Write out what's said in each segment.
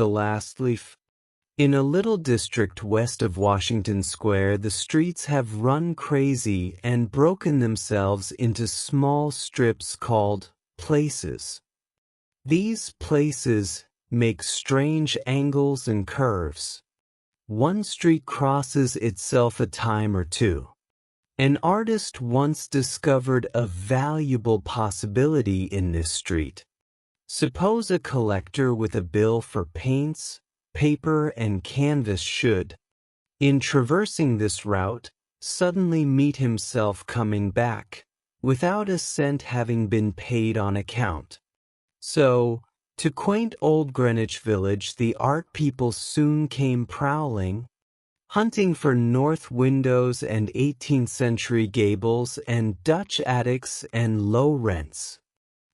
the last leaf. In a little district west of Washington Square, the streets have run crazy and broken themselves into small strips called places. These places make strange angles and curves. One street crosses itself a time or two. An artist once discovered a valuable possibility in this street. Suppose a collector with a bill for paints, paper, and canvas should, in traversing this route, suddenly meet himself coming back, without a cent having been paid on account. So, to quaint old Greenwich Village, the art people soon came prowling, hunting for north windows and 18th century gables and Dutch attics and low rents.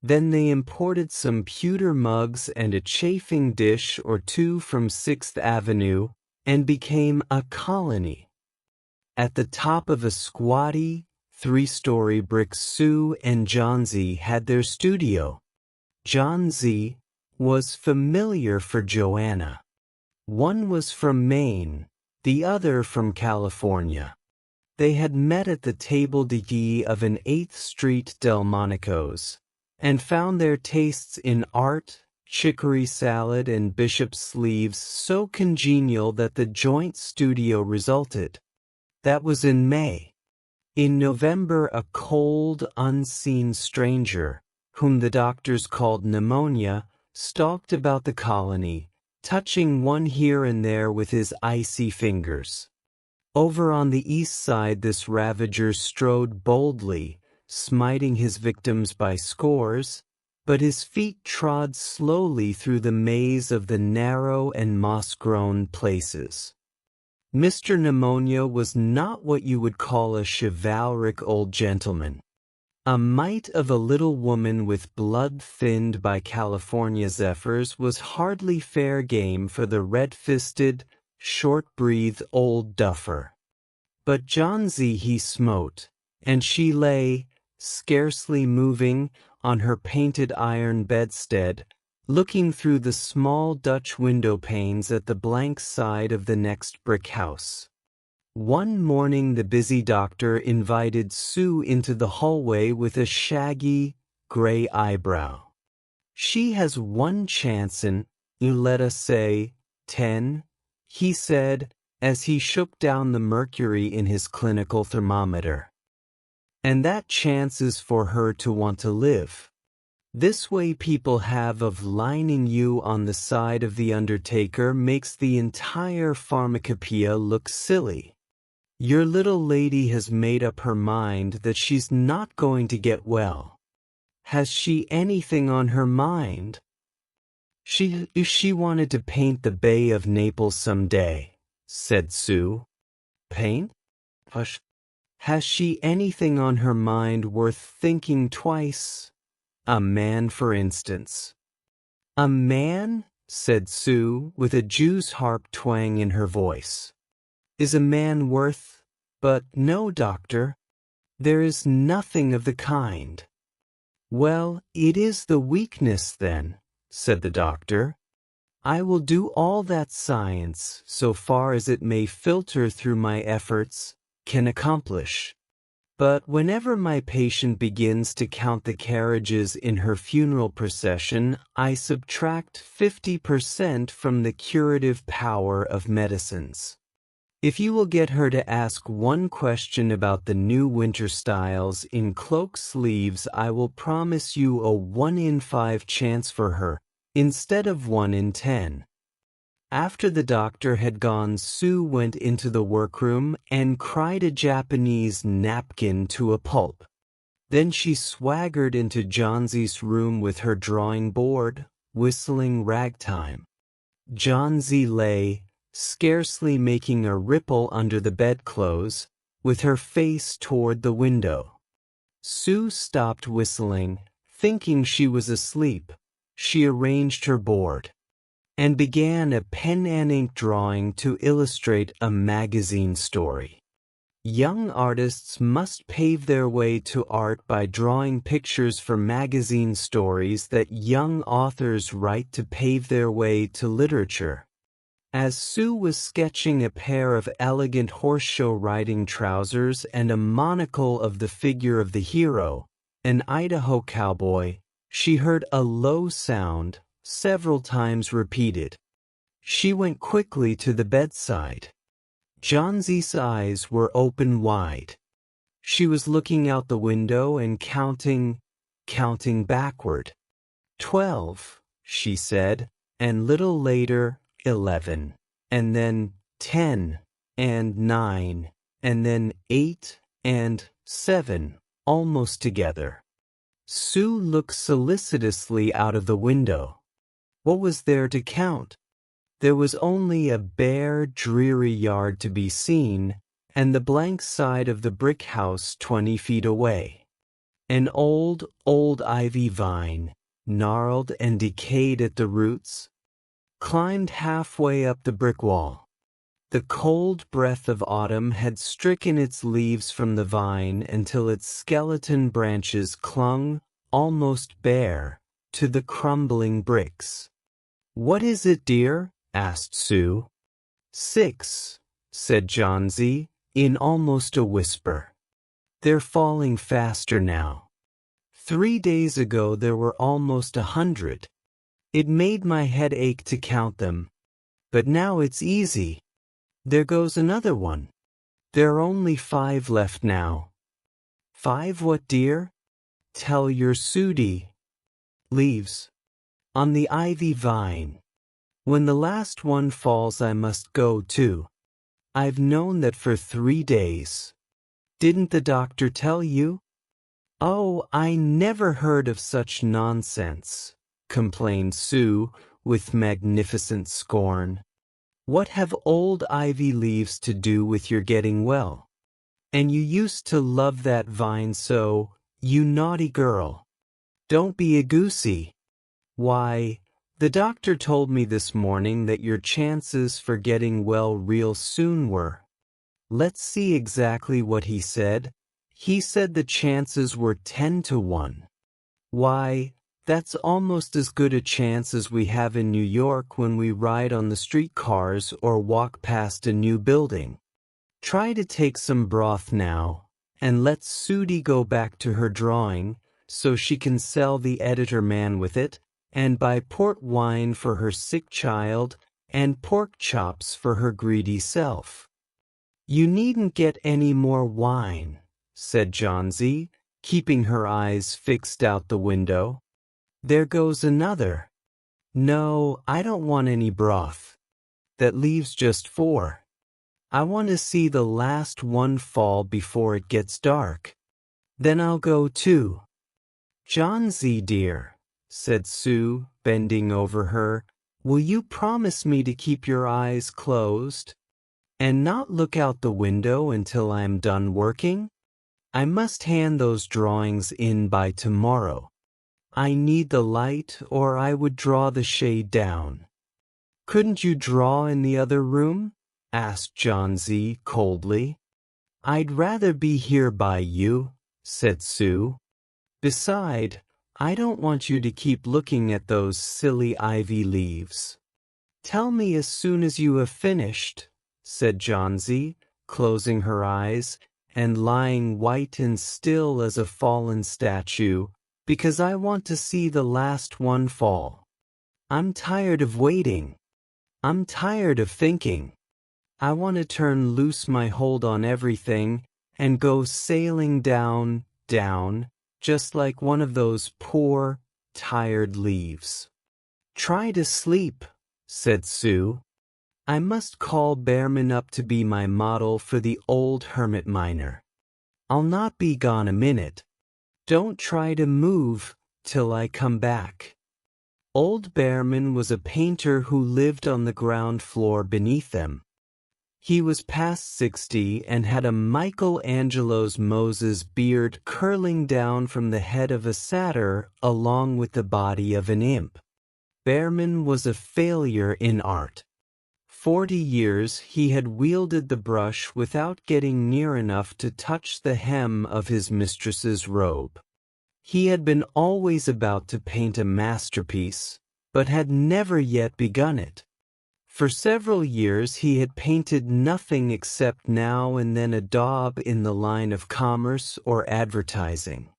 Then they imported some pewter mugs and a chafing dish or two from 6th Avenue and became a colony. At the top of a squatty, 3-story brick, Sue and John Z had their studio. John Z was familiar for Joanna. One was from Maine, the other from California. They had met at the table d'hôte of an 8th Street Delmonico's, and found their tastes in art, chicory salad, and bishop's sleeves so congenial that the joint studio resulted. That was in May. In November, a cold, unseen stranger, whom the doctors called pneumonia, stalked about the colony, touching one here and there with his icy fingers. Over on the east side, this ravager strode boldly, smiting his victims by scores, but his feet trod slowly through the maze of the narrow and moss-grown places. Mr. Pneumonia was not what you would call a chivalric old gentleman. A mite of a little woman with blood thinned by California zephyrs was hardly fair game for the red-fisted, short-breathed old duffer. But John Z he smote, and she lay, scarcely moving, on her painted iron bedstead, looking through the small Dutch window panes at the blank side of the next brick house. One morning the busy doctor invited Sue into the hallway with a shaggy, gray eyebrow. "She has one chance in, let us say, 10, he said, as he shook down the mercury in his clinical thermometer. "And that chance is for her to want to live. This way people have of lining you on the side of the undertaker makes the entire pharmacopoeia look silly. Your little lady has made up her mind that she's not going to get well. Has she anything on her mind? She wanted to paint the Bay of Naples some day," said Sue. "Paint? Hush. Has she anything on her mind worth thinking twice? A man, for instance." "A man?" said Sue, with a Jew's harp twang in her voice. "Is a man worth? But no, doctor. There is nothing of the kind." "Well, it is the weakness then," said the doctor. "I will do all that science, so far as it may filter through my efforts, can accomplish. But whenever my patient begins to count the carriages in her funeral procession, I subtract 50% from the curative power of medicines. If you will get her to ask one question about the new winter styles in cloak sleeves, I will promise you a 1 in 5 chance for her, instead of 1 in 10. After the doctor had gone, Sue went into the workroom and cried a Japanese napkin to a pulp. Then she swaggered into John Z's room with her drawing board, whistling ragtime. John Z lay, scarcely making a ripple under the bedclothes, with her face toward the window. Sue stopped whistling, thinking she was asleep. She arranged her board and began a pen and ink drawing to illustrate a magazine story. Young artists must pave their way to art by drawing pictures for magazine stories that young authors write to pave their way to literature. As Sue was sketching a pair of elegant horse-show riding trousers and a monocle of the figure of the hero, an Idaho cowboy, she heard a low sound, several times repeated. She went quickly to the bedside. Johnsie's eyes were open wide. She was looking out the window and counting backward. 12, she said, and little later, 11, and then 10, and 9, and then 8, and 7, almost together. Sue looked solicitously out of the window. What was there to count? There was only a bare, dreary yard to be seen, and the blank side of the brick house 20 feet away. An old ivy vine, gnarled and decayed at the roots, climbed halfway up the brick wall. The cold breath of autumn had stricken its leaves from the vine until its skeleton branches clung, almost bare, to the crumbling bricks. "What is it, dear?" asked Sue. 6, said Johnsy, in almost a whisper. "They're falling faster now. 3 days ago there were almost 100. It made my head ache to count them. But now it's easy. There goes another one. There are only 5 left now." "5 what, dear?" "Tell your Sudie." "Leaves. On the ivy vine. When the last one falls I must go too. I've known that for 3 days. Didn't the doctor tell you?" "Oh, I never heard of such nonsense," complained Sue with magnificent scorn. "What have old ivy leaves to do with your getting well? And you used to love that vine so, you naughty girl. Don't be a goosey. Why, the doctor told me this morning that your chances for getting well real soon were. Let's see exactly what he said. He said the chances were 10 to 1. Why, that's almost as good a chance as we have in New York when we ride on the streetcars or walk past a new building. Try to take some broth now, and let Sudie go back to her drawing, so she can sell the editor man with it, and buy port wine for her sick child, and pork chops for her greedy self." "You needn't get any more wine," said Johnsy, keeping her eyes fixed out the window. "There goes another. No, I don't want any broth. That leaves just 4. I want to see the last one fall before it gets dark. Then I'll go too." "Johnsy, dear," said Sue, bending over her, "will you promise me to keep your eyes closed? And not look out the window until I am done working? I must hand those drawings in by tomorrow. I need the light or I would draw the shade down." "Couldn't you draw in the other room?" asked Johnsy coldly. "I'd rather be here by you," said Sue. "Beside, I don't want you to keep looking at those silly ivy leaves." "Tell me as soon as you have finished," said Johnsy, closing her eyes and lying white and still as a fallen statue, "because I want to see the last one fall. I'm tired of waiting. I'm tired of thinking. I want to turn loose my hold on everything and go sailing down, just like one of those poor, tired leaves." "Try to sleep," said Sue. "I must call Behrman up to be my model for the old hermit miner. I'll not be gone a minute. Don't try to move till I come back." Old Behrman was a painter who lived on the ground floor beneath them. He was past 60 and had a Michelangelo's Moses beard curling down from the head of a satyr along with the body of an imp. Behrman was a failure in art. 40 years he had wielded the brush without getting near enough to touch the hem of his mistress's robe. He had been always about to paint a masterpiece, but had never yet begun it. For several years he had painted nothing except now and then a daub in the line of commerce or advertising.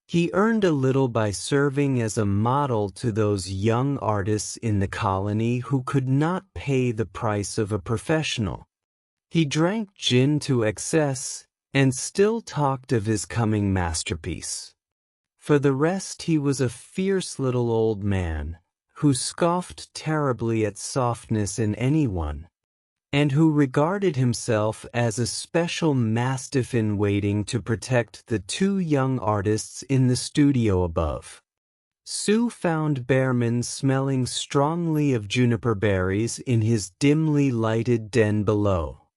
He earned a little by serving as a model to those young artists in the colony who could not pay the price of a professional. He drank gin to excess and still talked of his coming masterpiece. For the rest, he was a fierce little old man who scoffed terribly at softness in anyone, and who regarded himself as a special mastiff in waiting to protect the two young artists in the studio above. Sue found Behrman smelling strongly of juniper berries in his dimly lighted den below.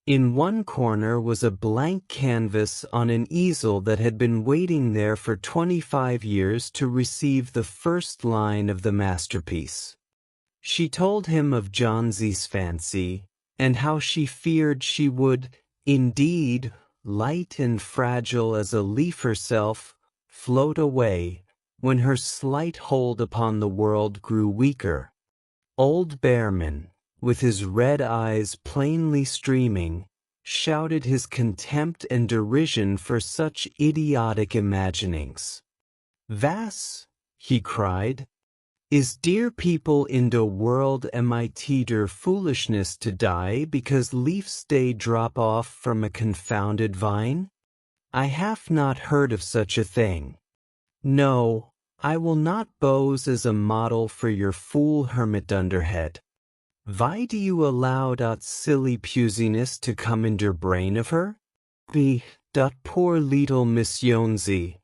In one corner was a blank canvas on an easel that had been waiting there for 25 years to receive the first line of the masterpiece. She told him of Johnsy's fancy, and how she feared she would, indeed, light and fragile as a leaf herself, float away, when her slight hold upon the world grew weaker. Old Behrman, with his red eyes plainly streaming, shouted his contempt and derision for such idiotic imaginings. "Was," he cried, "is dear people in de world mit der foolishness to die because leaves they drop off from a confounded vine? I have not heard of such a thing. No, I will not pose as a model for your fool hermit dunderhead. Why do you allow that silly pusiness to come in der brain of her? Be, dat poor little Miss Jonesy.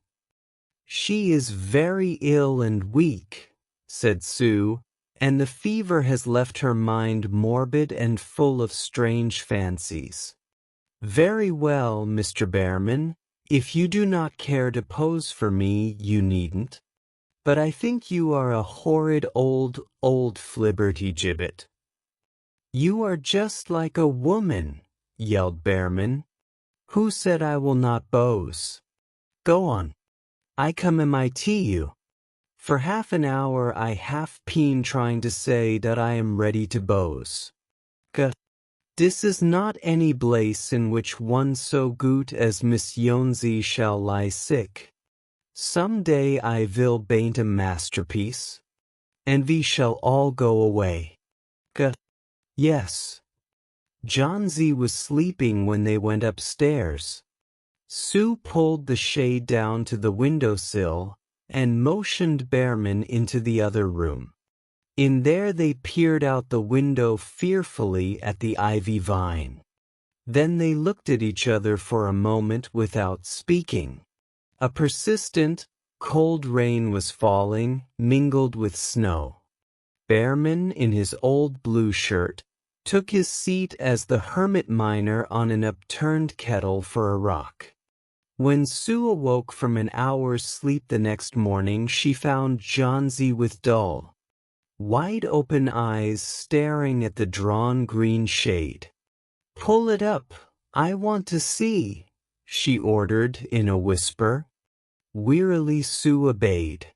She is very ill and weak," said Sue, "and the fever has left her mind morbid and full of strange fancies. Very well, Mr. Behrman, if you do not care to pose for me, you needn't. But I think you are a horrid old flibberty-gibbet." "You are just like a woman," yelled Behrman. "Who said I will not pose? Go on. I come mit you. For half an hour I have been trying to say that I am ready to pose. This is not any place in which one so good as Miss Jonesy shall lie sick. Some day I will paint a masterpiece, and we shall all go away. Yes. Johnsy was sleeping when they went upstairs." Sue pulled the shade down to the windowsill and motioned Behrman into the other room. In there they peered out the window fearfully at the ivy vine. Then they looked at each other for a moment without speaking. A persistent, cold rain was falling, mingled with snow. Behrman, in his old blue shirt, took his seat as the hermit miner on an upturned kettle for a rock. When Sue awoke from an hour's sleep the next morning, she found Johnsy with dull, wide-open eyes staring at the drawn green shade. "Pull it up, I want to see," she ordered in a whisper. Wearily Sue obeyed.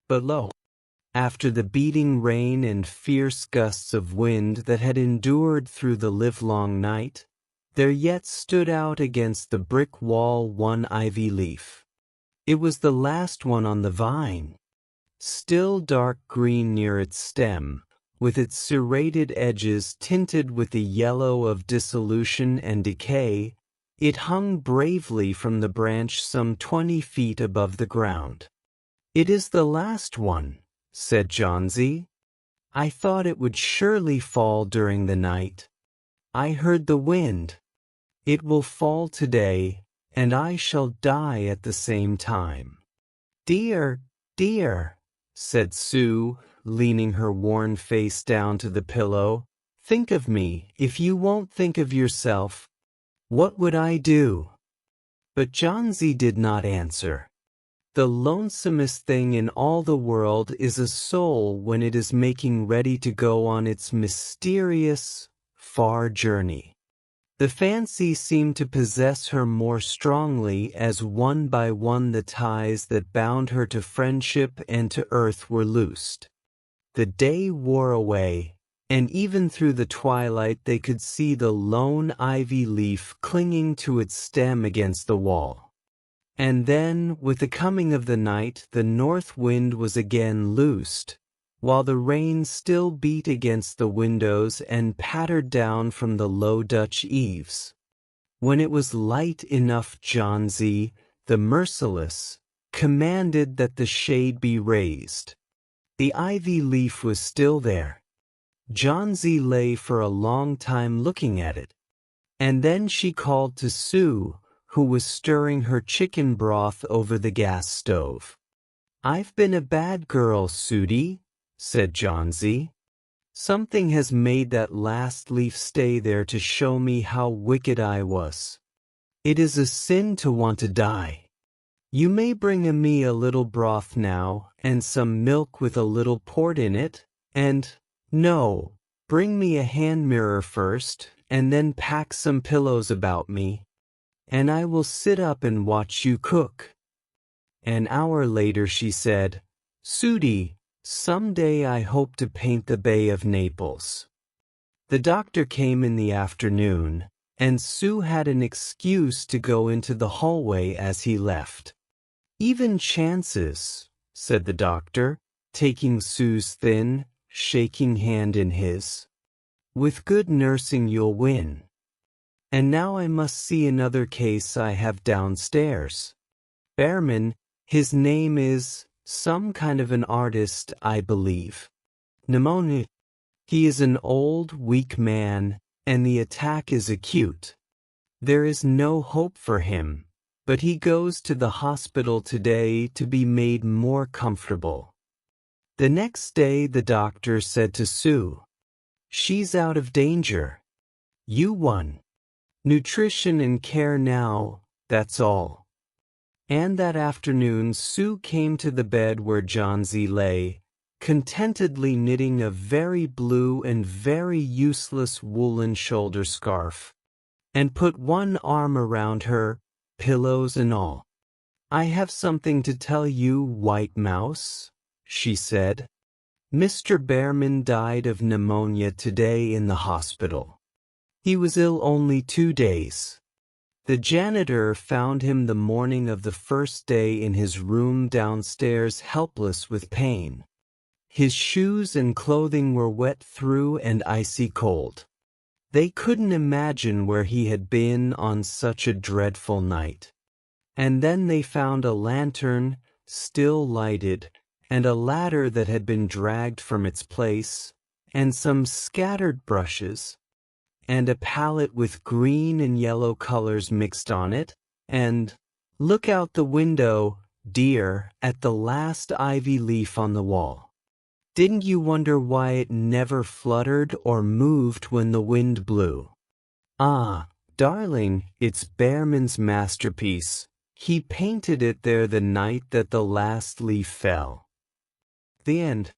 But lo! After the beating rain and fierce gusts of wind that had endured through the livelong night, there yet stood out against the brick wall one ivy leaf. It was the last one on the vine. Still dark green near its stem, with its serrated edges tinted with the yellow of dissolution and decay, it hung bravely from the branch some 20 feet above the ground. "It is the last one," said Johnsy. "I thought it would surely fall during the night. I heard the wind. It will fall today, and I shall die at the same time." "Dear, dear," said Sue, leaning her worn face down to the pillow. "Think of me. If you won't think of yourself, what would I do?" But Johnsy did not answer. The lonesomest thing in all the world is a soul when it is making ready to go on its mysterious, far journey. The fancy seemed to possess her more strongly as one by one the ties that bound her to friendship and to earth were loosed. The day wore away, and even through the twilight they could see the lone ivy leaf clinging to its stem against the wall. And then, with the coming of the night, the north wind was again loosed, while the rain still beat against the windows and pattered down from the low Dutch eaves. When it was light enough, Johnsy, the merciless, commanded that the shade be raised. The ivy leaf was still there. Johnsy lay for a long time looking at it, and then she called to Sue, who was stirring her chicken broth over the gas stove. "I've been a bad girl, Sudie," said Johnsy. "Something has made that last leaf stay there to show me how wicked I was. It is a sin to want to die. You may bring me a little broth now, and some milk with a little port in it, and, no, bring me a hand mirror first, and then pack some pillows about me, and I will sit up and watch you cook." An hour later she said, "Sudie, some day I hope to paint the Bay of Naples." The doctor came in the afternoon, and Sue had an excuse to go into the hallway as he left. "Even chances," said the doctor, taking Sue's thin, shaking hand in his. "With good nursing you'll win. And now I must see another case I have downstairs. Behrman, his name is some kind of an artist, I believe. Pneumonia. He is an old, weak man, and the attack is acute. There is no hope for him, but he goes to the hospital today to be made more comfortable." The next day the doctor said to Sue, "She's out of danger. You won. Nutrition and care now, that's all." And that afternoon Sue came to the bed where Johnsy lay, contentedly knitting a very blue and very useless woolen shoulder scarf, and put one arm around her, pillows and all. "I have something to tell you, White Mouse," she said. "Mr. Behrman died of pneumonia today in the hospital. He was ill only 2 days. The janitor found him the morning of the first day in his room downstairs, helpless with pain. His shoes and clothing were wet through and icy cold. They couldn't imagine where he had been on such a dreadful night. And then they found a lantern, still lighted, and a ladder that had been dragged from its place, and some scattered brushes, and a palette with green and yellow colors mixed on it, and, look out the window, dear, at the last ivy leaf on the wall. Didn't you wonder why it never fluttered or moved when the wind blew? Ah, darling, it's Behrman's masterpiece. He painted it there the night that the last leaf fell." The end.